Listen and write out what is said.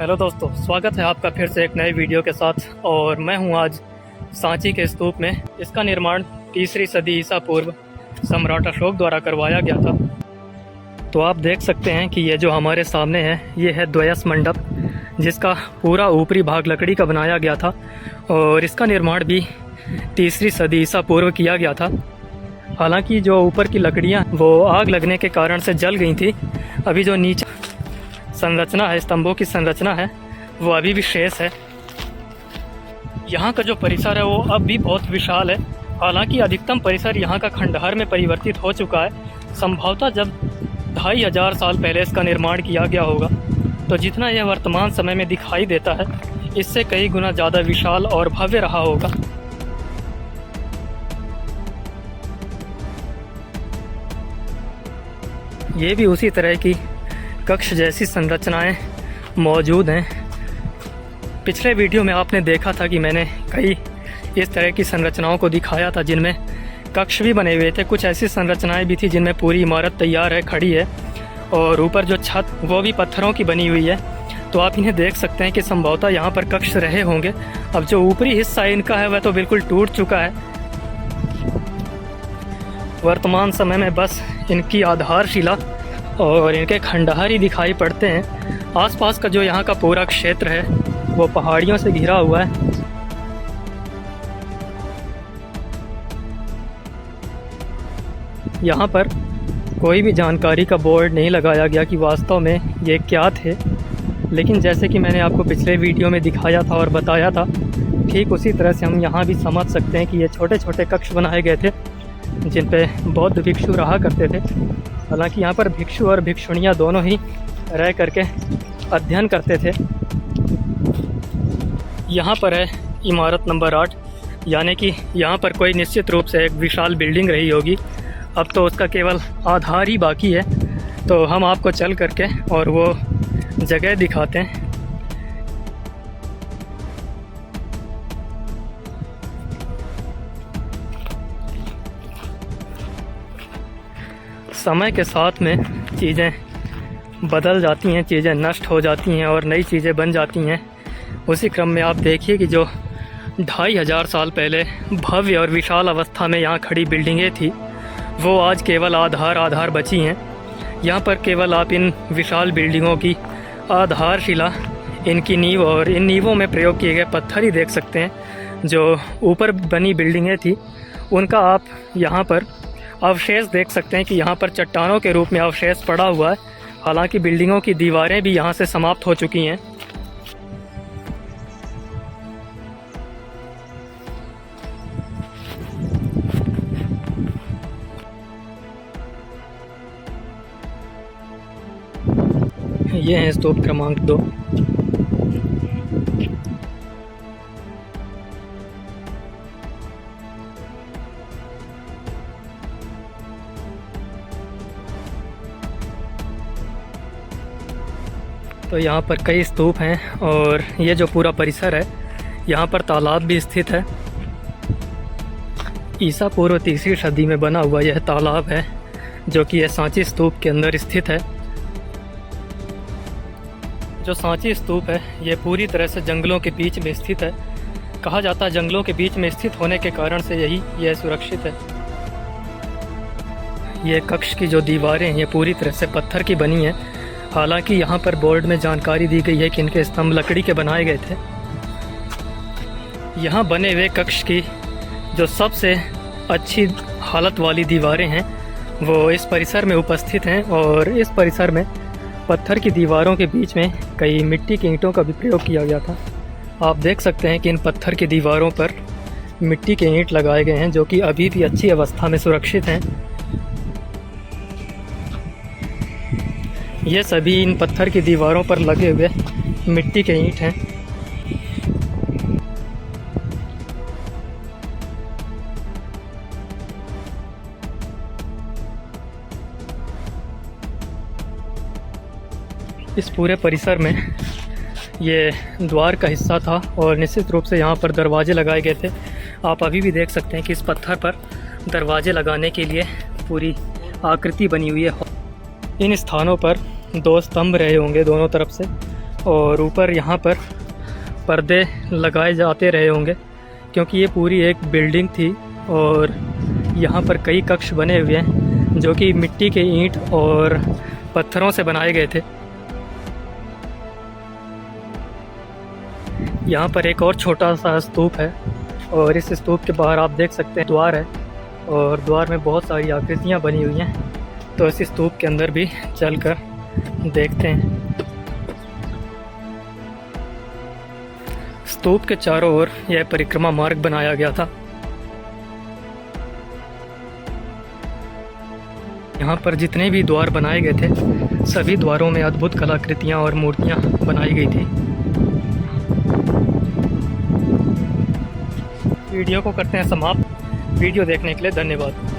Hello दोस्तों, स्वागत है आपका फिर से एक नए वीडियो के साथ। और मैं हूं आज सांची के स्तूप में। इसका निर्माण 3री सदी ईसा पूर्व सम्राट अशोक द्वारा करवाया गया था। तो आप देख सकते हैं कि ये जो हमारे सामने है ये है द्वयस मंडप, जिसका पूरा ऊपरी भाग लकड़ी का बनाया गया था और इसका निर्माण भी 3री सदी ईसा पूर्व किया गया था। हालांकि जो ऊपर की लकड़ियाँ वो आग लगने के कारण से जल गई थी। अभी जो नीचे संरचना है, स्तंभों की संरचना है, वो अभी भी शेष है। यहाँ का जो परिसर है वो अब भी बहुत विशाल है। हालांकि अधिकतम परिसर यहाँ का खंडहर में परिवर्तित हो चुका है। संभवतः जब 2500 साल पहले इसका निर्माण किया गया होगा, तो जितना यह वर्तमान समय में दिखाई देता है इससे कई गुना ज़्यादा विशाल और भव्य रहा होगा। ये भी उसी तरह की कक्ष जैसी संरचनाएं मौजूद हैं। पिछले वीडियो में आपने देखा था कि मैंने कई इस तरह की संरचनाओं को दिखाया था जिनमें कक्ष भी बने हुए थे। कुछ ऐसी संरचनाएं भी थी जिनमें पूरी इमारत तैयार है, खड़ी है, और ऊपर जो छत वो भी पत्थरों की बनी हुई है। तो आप इन्हें देख सकते हैं कि संभवतः यहाँ पर कक्ष रहे होंगे। अब जो ऊपरी हिस्सा इनका है वह तो बिल्कुल टूट चुका है। वर्तमान समय में बस इनकी आधारशिला और इनके खंडहर ही दिखाई पड़ते हैं। आसपास का जो यहाँ का पूरा क्षेत्र है वो पहाड़ियों से घिरा हुआ है। यहाँ पर कोई भी जानकारी का बोर्ड नहीं लगाया गया कि वास्तव में ये क्या थे, लेकिन जैसे कि मैंने आपको पिछले वीडियो में दिखाया था और बताया था, ठीक उसी तरह से हम यहाँ भी समझ सकते हैं कि ये छोटे छोटे कक्ष बनाए गए थे जिन पे बौद्ध भिक्षु रहा करते थे। हालांकि यहाँ पर भिक्षु और भिक्षुणियाँ दोनों ही रह करके अध्ययन करते थे। यहाँ पर है इमारत नंबर 8, यानी कि यहाँ पर कोई निश्चित रूप से एक विशाल बिल्डिंग रही होगी। अब तो उसका केवल आधार ही बाकी है। तो हम आपको चल करके और वो जगह दिखाते हैं। समय के साथ में चीज़ें बदल जाती हैं, चीज़ें नष्ट हो जाती हैं और नई चीज़ें बन जाती हैं। उसी क्रम में आप देखिए कि जो 2500 साल पहले भव्य और विशाल अवस्था में यहाँ खड़ी बिल्डिंगें थी वो आज केवल आधार बची हैं। यहाँ पर केवल आप इन विशाल बिल्डिंगों की आधारशिला, इनकी नींव और इन नींवों में प्रयोग किए गए पत्थर ही देख सकते हैं। जो ऊपर बनी बिल्डिंगें थी उनका आप यहाँ पर अवशेष देख सकते हैं कि यहाँ पर चट्टानों के रूप में अवशेष पड़ा हुआ है। हालांकि बिल्डिंगों की दीवारें भी यहाँ से समाप्त हो चुकी हैं। ये है स्तूप क्रमांक 2। तो यहाँ पर कई स्तूप हैं और ये जो पूरा परिसर है यहाँ पर तालाब भी स्थित है। ईसा पूर्व 3री सदी में बना हुआ यह तालाब है जो कि यह सांची स्तूप के अंदर स्थित है। जो सांची स्तूप है ये पूरी तरह से जंगलों के बीच में स्थित है। कहा जाता है जंगलों के बीच में स्थित होने के कारण से यह सुरक्षित है। ये कक्ष की जो दीवारें हैं ये पूरी तरह से पत्थर की बनी हैं। हालांकि यहाँ पर बोर्ड में जानकारी दी गई है कि इनके स्तंभ लकड़ी के बनाए गए थे। यहाँ बने हुए कक्ष की जो सबसे अच्छी हालत वाली दीवारें हैं वो इस परिसर में उपस्थित हैं। और इस परिसर में पत्थर की दीवारों के बीच में कई मिट्टी की ईंटों का भी प्रयोग किया गया था। आप देख सकते हैं कि इन पत्थर की दीवारों पर मिट्टी के ईंट लगाए गए हैं जो कि अभी भी अच्छी अवस्था में सुरक्षित हैं। ये सभी इन पत्थर की दीवारों पर लगे हुए मिट्टी के ईंट हैं। इस पूरे परिसर में ये द्वार का हिस्सा था और निश्चित रूप से यहाँ पर दरवाजे लगाए गए थे। आप अभी भी देख सकते हैं कि इस पत्थर पर दरवाजे लगाने के लिए पूरी आकृति बनी हुई है। इन स्थानों पर 2 स्तंभ रहे होंगे दोनों तरफ से और ऊपर यहाँ पर पर्दे लगाए जाते रहे होंगे क्योंकि ये पूरी एक बिल्डिंग थी और यहाँ पर कई कक्ष बने हुए हैं जो कि मिट्टी के ईंट और पत्थरों से बनाए गए थे। यहाँ पर एक और छोटा सा स्तूप है और इस स्तूप के बाहर आप देख सकते हैं द्वार है और द्वार में बहुत सारी आकृतियाँ बनी हुई हैं। तो इस स्तूप के अंदर भी चलकर देखते हैं। स्तूप के चारों ओर यह परिक्रमा मार्ग बनाया गया था। यहाँ पर जितने भी द्वार बनाए गए थे सभी द्वारों में अद्भुत कलाकृतियाँ और मूर्तियाँ बनाई गई थी। वीडियो को करते हैं समाप्त। वीडियो देखने के लिए धन्यवाद।